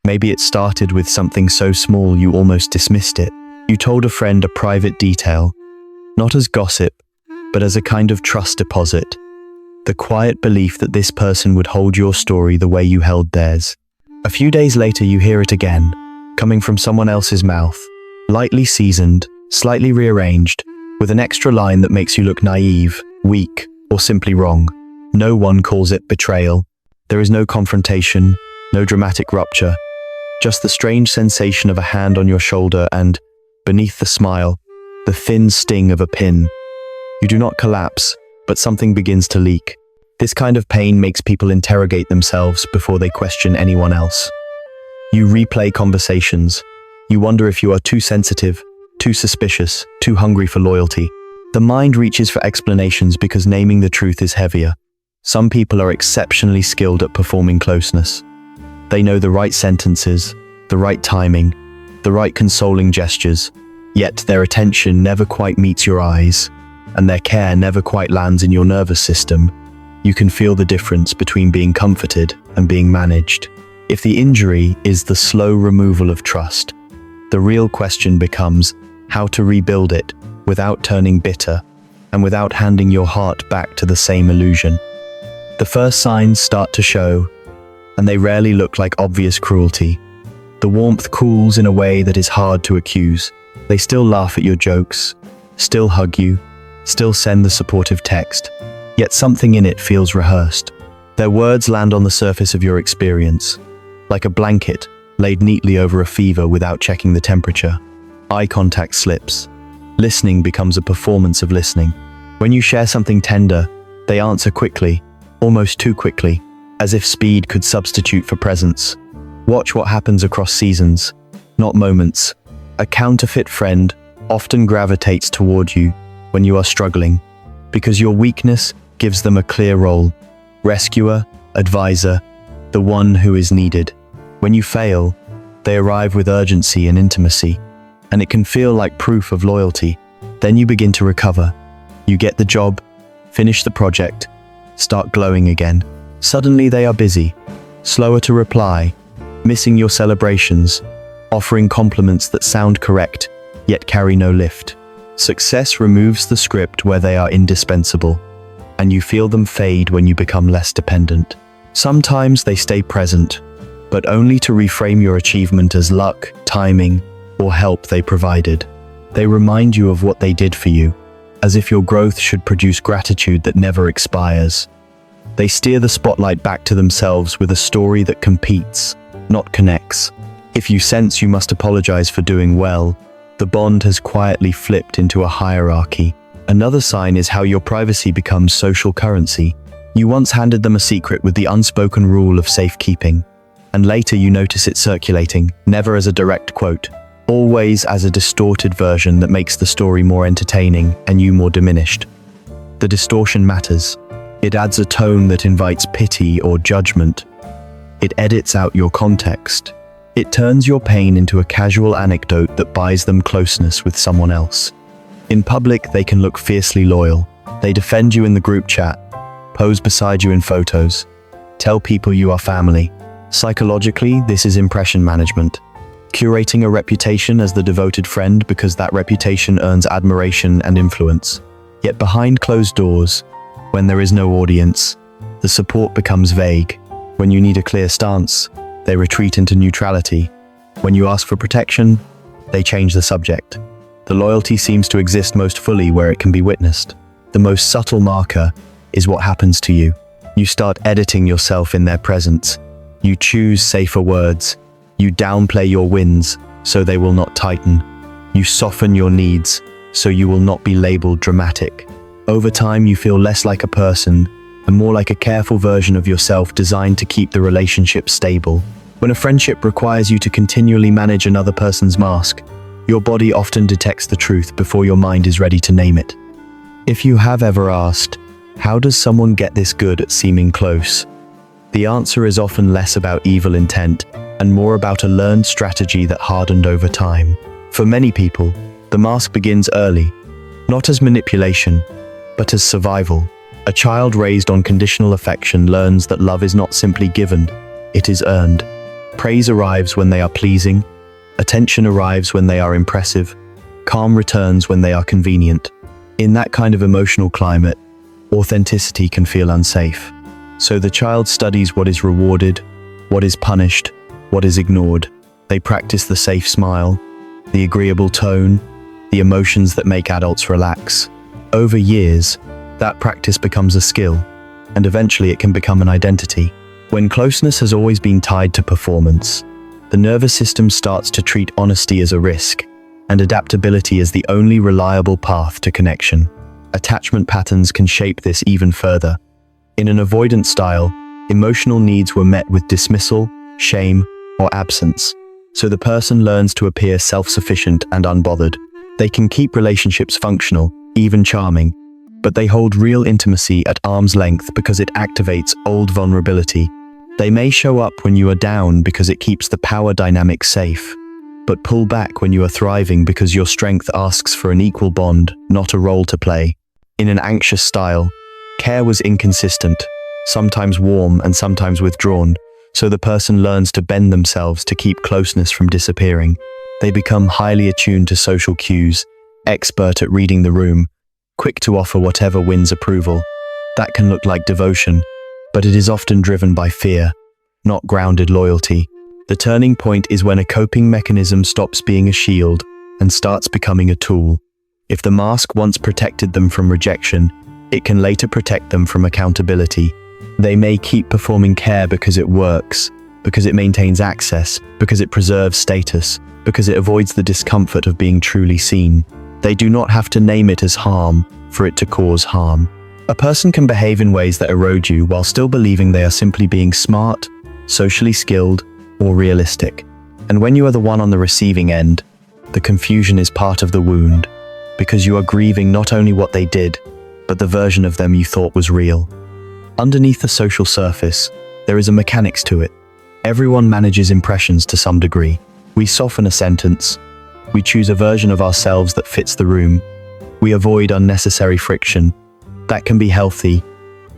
Maybe it started with something so small you almost dismissed it. You told a friend a private detail, not as gossip, but as a kind of trust deposit. The quiet belief that this person would hold your story the way you held theirs. A few days later you hear it again, coming from someone else's mouth, lightly seasoned, slightly rearranged, with an extra line that makes you look naive, weak, or simply wrong. No one calls it betrayal. There is no confrontation, no dramatic rupture, just the strange sensation of a hand on your shoulder and, beneath the smile, the thin sting of a pin. You do not collapse, but something begins to leak. This kind of pain makes people interrogate themselves before they question anyone else. You replay conversations. You wonder if you are too sensitive, too suspicious, too hungry for loyalty. The mind reaches for explanations because naming the truth is heavier. Some people are exceptionally skilled at performing closeness. They know the right sentences, the right timing, the right consoling gestures, yet their attention never quite meets your eyes, and their care never quite lands in your nervous system. You can feel the difference between being comforted and being managed. If the injury is the slow removal of trust, the real question becomes how to rebuild it without turning bitter and without handing your heart back to the same illusion. The first signs start to show, and they rarely look like obvious cruelty. The warmth cools in a way that is hard to accuse. They still laugh at your jokes, still hug you, still send the supportive text, yet something in it feels rehearsed. Their words land on the surface of your experience, like a blanket laid neatly over a fever without checking the temperature. Eye contact slips. Listening becomes a performance of listening. When you share something tender, they answer quickly, almost too quickly, as if speed could substitute for presence. Watch what happens across seasons, not moments. A counterfeit friend often gravitates toward you when you are struggling, because your weakness gives them a clear role: rescuer, advisor, the one who is needed. When you fail, they arrive with urgency and intimacy, and it can feel like proof of loyalty. Then you begin to recover. You get the job, finish the project, start glowing again. Suddenly they are busy, slower to reply, missing your celebrations, offering compliments that sound correct, yet carry no lift. Success removes the script where they are indispensable, and you feel them fade when you become less dependent. Sometimes they stay present, but only to reframe your achievement as luck, timing, or help they provided. They remind you of what they did for you, as if your growth should produce gratitude that never expires. They steer the spotlight back to themselves with a story that competes, not connects. If you sense you must apologize for doing well, the bond has quietly flipped into a hierarchy. Another sign is how your privacy becomes social currency. You once handed them a secret with the unspoken rule of safekeeping, and later you notice it circulating, never as a direct quote, always as a distorted version that makes the story more entertaining and you more diminished. The distortion matters. It adds a tone that invites pity or judgment. It edits out your context. It turns your pain into a casual anecdote that buys them closeness with someone else. In public, they can look fiercely loyal. They defend you in the group chat, pose beside you in photos, tell people you are family. Psychologically, this is impression management. Curating a reputation as the devoted friend because that reputation earns admiration and influence. Yet behind closed doors, when there is no audience, the support becomes vague. When you need a clear stance, they retreat into neutrality. When you ask for protection, they change the subject. The loyalty seems to exist most fully where it can be witnessed. The most subtle marker is what happens to you. You start editing yourself in their presence. You choose safer words. You downplay your wins so they will not tighten. You soften your needs so you will not be labeled dramatic. Over time, you feel less like a person and more like a careful version of yourself designed to keep the relationship stable. When a friendship requires you to continually manage another person's mask, your body often detects the truth before your mind is ready to name it. If you have ever asked, how does someone get this good at seeming close? The answer is often less about evil intent and more about a learned strategy that hardened over time. For many people, the mask begins early, not as manipulation, but as survival. A child raised on conditional affection learns that love is not simply given, it is earned. Praise arrives when they are pleasing, attention arrives when they are impressive, calm returns when they are convenient. In that kind of emotional climate, authenticity can feel unsafe. So the child studies what is rewarded, what is punished, what is ignored. They practice the safe smile, the agreeable tone, the emotions that make adults relax. Over years, that practice becomes a skill, and eventually it can become an identity. When closeness has always been tied to performance, the nervous system starts to treat honesty as a risk, and adaptability as the only reliable path to connection. Attachment patterns can shape this even further. In an avoidant style, emotional needs were met with dismissal, shame, or absence, so the person learns to appear self-sufficient and unbothered. They can keep relationships functional, even charming, but they hold real intimacy at arm's length because it activates old vulnerability. They may show up when you are down because it keeps the power dynamic safe, but pull back when you are thriving because your strength asks for an equal bond, not a role to play. In an anxious style, care was inconsistent, sometimes warm and sometimes withdrawn, so the person learns to bend themselves to keep closeness from disappearing. They become highly attuned to social cues, expert at reading the room, quick to offer whatever wins approval. That can look like devotion, but it is often driven by fear, not grounded loyalty. The turning point is when a coping mechanism stops being a shield and starts becoming a tool. If the mask once protected them from rejection, it can later protect them from accountability. They may keep performing care because it works, because it maintains access, because it preserves status, because it avoids the discomfort of being truly seen. They do not have to name it as harm for it to cause harm. A person can behave in ways that erode you while still believing they are simply being smart, socially skilled, or realistic. And when you are the one on the receiving end, the confusion is part of the wound, because you are grieving not only what they did, but the version of them you thought was real. Underneath the social surface, there is a mechanics to it. Everyone manages impressions to some degree. We soften a sentence. We choose a version of ourselves that fits the room. We avoid unnecessary friction. That can be healthy,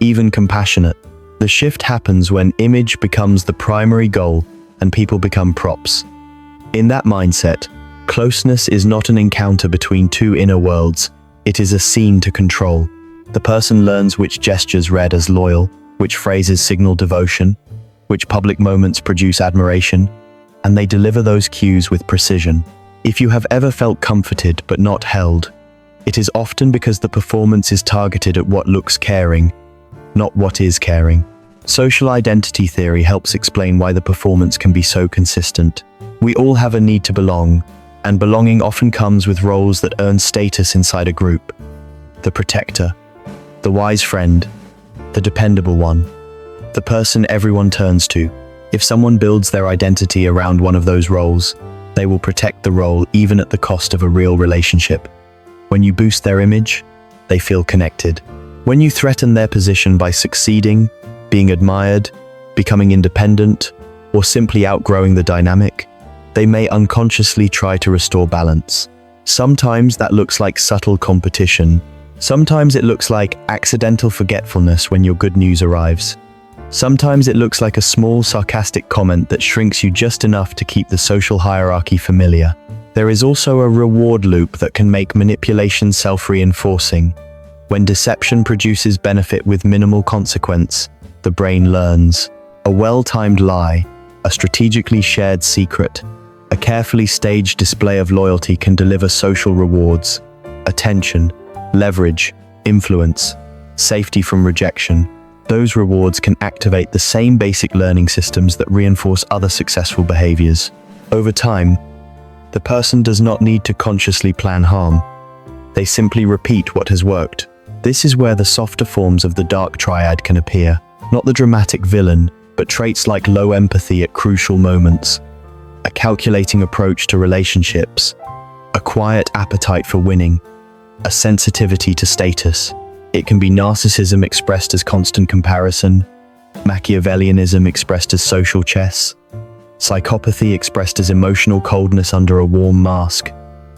even compassionate. The shift happens when image becomes the primary goal and people become props. In that mindset, closeness is not an encounter between two inner worlds. It is a scene to control. The person learns which gestures read as loyal, which phrases signal devotion, which public moments produce admiration, and they deliver those cues with precision. If you have ever felt comforted but not held, it is often because the performance is targeted at what looks caring, not what is caring. Social identity theory helps explain why the performance can be so consistent. We all have a need to belong, and belonging often comes with roles that earn status inside a group. The protector, the wise friend, the dependable one, the person everyone turns to. If someone builds their identity around one of those roles, they will protect the role even at the cost of a real relationship. When you boost their image, they feel connected. When you threaten their position by succeeding, being admired, becoming independent, or simply outgrowing the dynamic, they may unconsciously try to restore balance. Sometimes that looks like subtle competition. Sometimes it looks like accidental forgetfulness when your good news arrives. Sometimes it looks like a small sarcastic comment that shrinks you just enough to keep the social hierarchy familiar. There is also a reward loop that can make manipulation self-reinforcing. When deception produces benefit with minimal consequence, the brain learns. A well-timed lie, a strategically shared secret, a carefully staged display of loyalty can deliver social rewards, attention, leverage, influence, safety from rejection. Those rewards can activate the same basic learning systems that reinforce other successful behaviors. Over time, the person does not need to consciously plan harm. They simply repeat what has worked. This is where the softer forms of the dark triad can appear. Not the dramatic villain, but traits like low empathy at crucial moments, a calculating approach to relationships, a quiet appetite for winning, a sensitivity to status. It can be narcissism expressed as constant comparison, Machiavellianism expressed as social chess, psychopathy expressed as emotional coldness under a warm mask.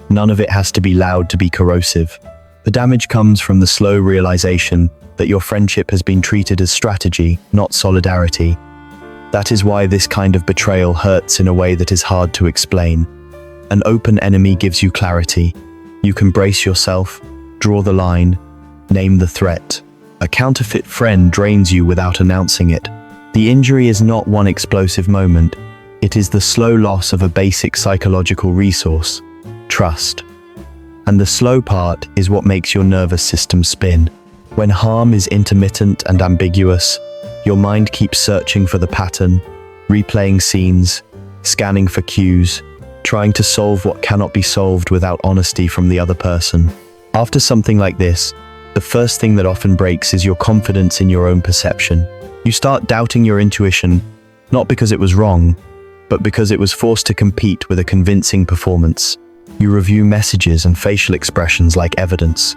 None of it has to be loud to be corrosive. The damage comes from the slow realization that your friendship has been treated as strategy, not solidarity. That is why this kind of betrayal hurts in a way that is hard to explain. An open enemy gives you clarity. You can brace yourself, draw the line, name the threat. A counterfeit friend drains you without announcing it. The injury is not one explosive moment. It is the slow loss of a basic psychological resource, trust. And the slow part is what makes your nervous system spin. When harm is intermittent and ambiguous, your mind keeps searching for the pattern, replaying scenes, scanning for cues, trying to solve what cannot be solved without honesty from the other person. After something like this, the first thing that often breaks is your confidence in your own perception. You start doubting your intuition, not because it was wrong, but because it was forced to compete with a convincing performance. You review messages and facial expressions like evidence.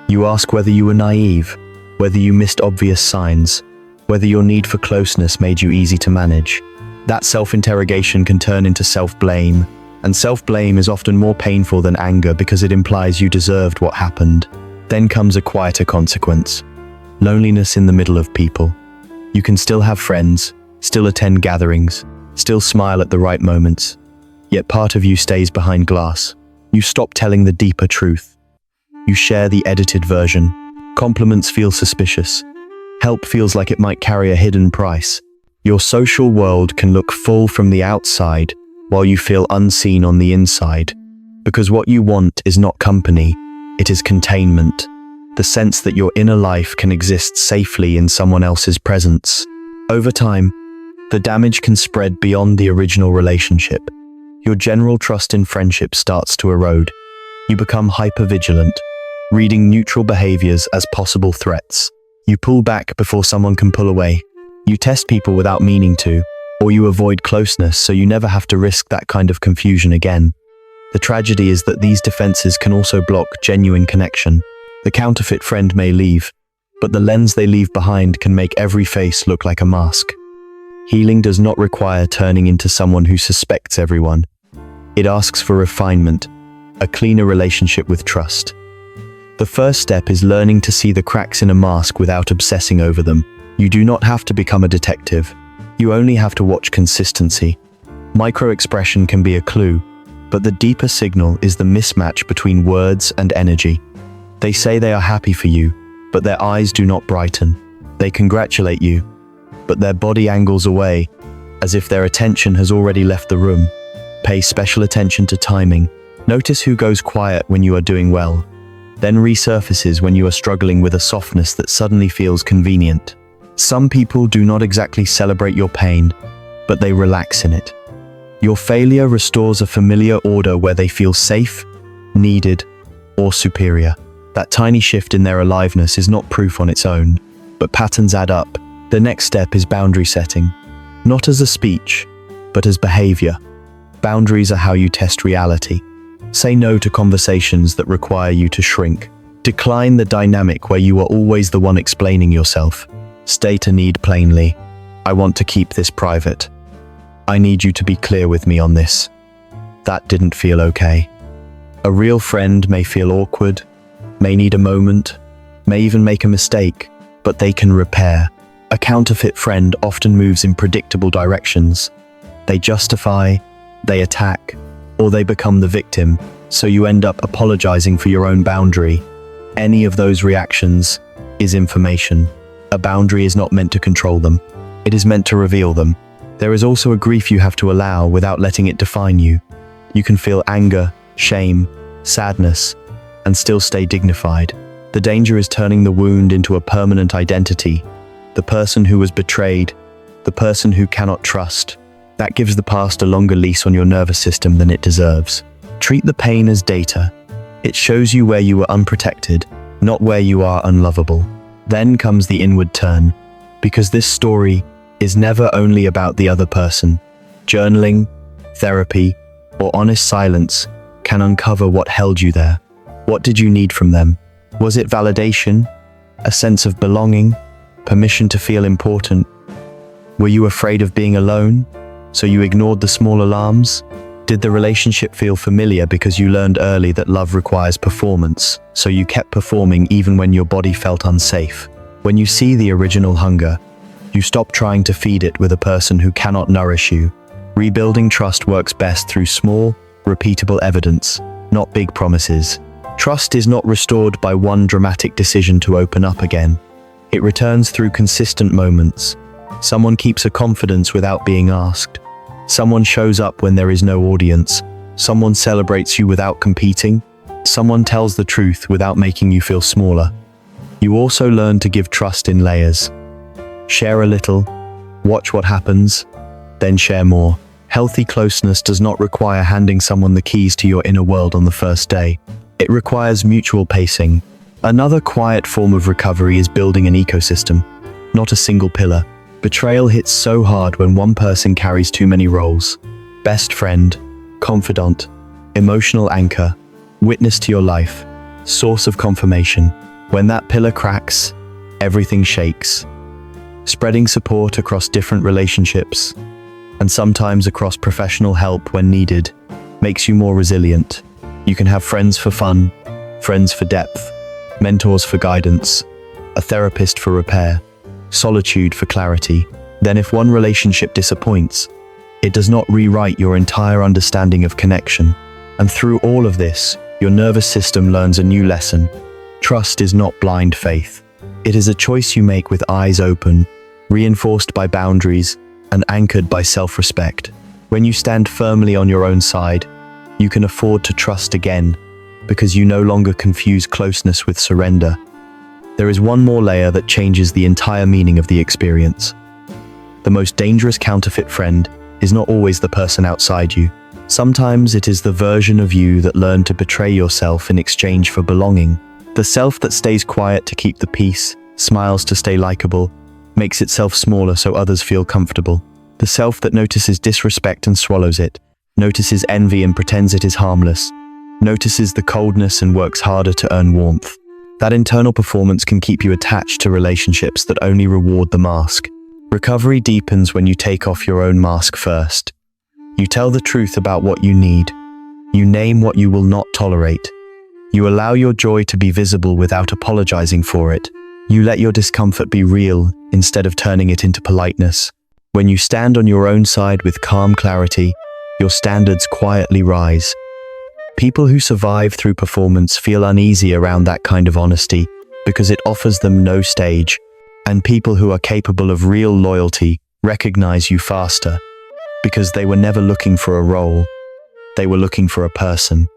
You ask whether you were naive, whether you missed obvious signs, whether your need for closeness made you easy to manage. That self-interrogation can turn into self-blame, and self-blame is often more painful than anger because it implies you deserved what happened. Then comes a quieter consequence: loneliness in the middle of people. You can still have friends, still attend gatherings, still smile at the right moments, yet part of you stays behind glass. You stop telling the deeper truth. You share the edited version. Compliments feel suspicious. Help feels like it might carry a hidden price. Your social world can look full from the outside while you feel unseen on the inside. Because what you want is not company, it is containment. The sense that your inner life can exist safely in someone else's presence. Over time, the damage can spread beyond the original relationship. Your general trust in friendship starts to erode. You become hypervigilant, reading neutral behaviors as possible threats. You pull back before someone can pull away. You test people without meaning to, or you avoid closeness so you never have to risk that kind of confusion again. The tragedy is that these defenses can also block genuine connection. The counterfeit friend may leave, but the lens they leave behind can make every face look like a mask. Healing does not require turning into someone who suspects everyone. It asks for refinement, a cleaner relationship with trust. The first step is learning to see the cracks in a mask without obsessing over them. You do not have to become a detective. You only have to watch consistency. Micro-expression can be a clue, but the deeper signal is the mismatch between words and energy. They say they are happy for you, but their eyes do not brighten. They congratulate you, but their body angles away, as if their attention has already left the room. Pay special attention to timing. Notice who goes quiet when you are doing well, then resurfaces when you are struggling with a softness that suddenly feels convenient. Some people do not exactly celebrate your pain, but they relax in it. Your failure restores a familiar order where they feel safe, needed, or superior. That tiny shift in their aliveness is not proof on its own, but patterns add up. The next step is boundary setting, not as a speech, but as behavior. Boundaries are how you test reality. Say no to conversations that require you to shrink. Decline the dynamic where you are always the one explaining yourself. State a need plainly. I want to keep this private. I need you to be clear with me on this. That didn't feel okay. A real friend may feel awkward, may need a moment, may even make a mistake, but they can repair. A counterfeit friend often moves in predictable directions. They justify, they attack, or they become the victim, so you end up apologizing for your own boundary. Any of those reactions is information. A boundary is not meant to control them. It is meant to reveal them. There is also a grief you have to allow without letting it define you. You can feel anger, shame, sadness, and still stay dignified. The danger is turning the wound into a permanent identity. The person who was betrayed, the person who cannot trust. That gives the past a longer leash on your nervous system than it deserves. Treat the pain as data. It shows you where you were unprotected, not where you are unlovable. Then comes the inward turn, because this story is never only about the other person. Journaling, therapy, or honest silence can uncover what held you there. What did you need from them? Was it validation? A sense of belonging? Permission to feel important? Were you afraid of being alone, so you ignored the small alarms? Did the relationship feel familiar because you learned early that love requires performance, so you kept performing even when your body felt unsafe? When you see the original hunger, You stop trying to feed it with a person who cannot nourish you. Rebuilding trust works best through small, repeatable evidence, not big promises. Trust is not restored by one dramatic decision to open up again. It returns through consistent moments. Someone keeps a confidence without being asked. Someone shows up when there is no audience. Someone celebrates you without competing. Someone tells the truth without making you feel smaller. You also learn to give trust in layers. Share a little, watch what happens, then share more. Healthy closeness does not require handing someone the keys to your inner world on the first day. It requires mutual pacing. Another quiet form of recovery is building an ecosystem, not a single pillar. Betrayal hits so hard when one person carries too many roles. Best friend, confidant, emotional anchor, witness to your life, source of confirmation. When that pillar cracks, everything shakes. Spreading support across different relationships, and sometimes across professional help when needed, makes you more resilient. You can have friends for fun, friends for depth, mentors for guidance, a therapist for repair, solitude for clarity. Then if one relationship disappoints, it does not rewrite your entire understanding of connection. And through all of this, your nervous system learns a new lesson. Trust is not blind faith. It is a choice you make with eyes open, reinforced by boundaries, and anchored by self-respect. When you stand firmly on your own side, you can afford to trust again, because you no longer confuse closeness with surrender. There is one more layer that changes the entire meaning of the experience. The most dangerous counterfeit friend is not always the person outside you. Sometimes it is the version of you that learned to betray yourself in exchange for belonging. The self that stays quiet to keep the peace, smiles to stay likable, makes itself smaller so others feel comfortable. The self that notices disrespect and swallows it, notices envy and pretends it is harmless, notices the coldness and works harder to earn warmth. That internal performance can keep you attached to relationships that only reward the mask. Recovery deepens when you take off your own mask first. You tell the truth about what you need. You name what you will not tolerate. You allow your joy to be visible without apologizing for it. You let your discomfort be real instead of turning it into politeness. When you stand on your own side with calm clarity, your standards quietly rise. People who survive through performance feel uneasy around that kind of honesty because it offers them no stage, and people who are capable of real loyalty recognize you faster because they were never looking for a role, they were looking for a person.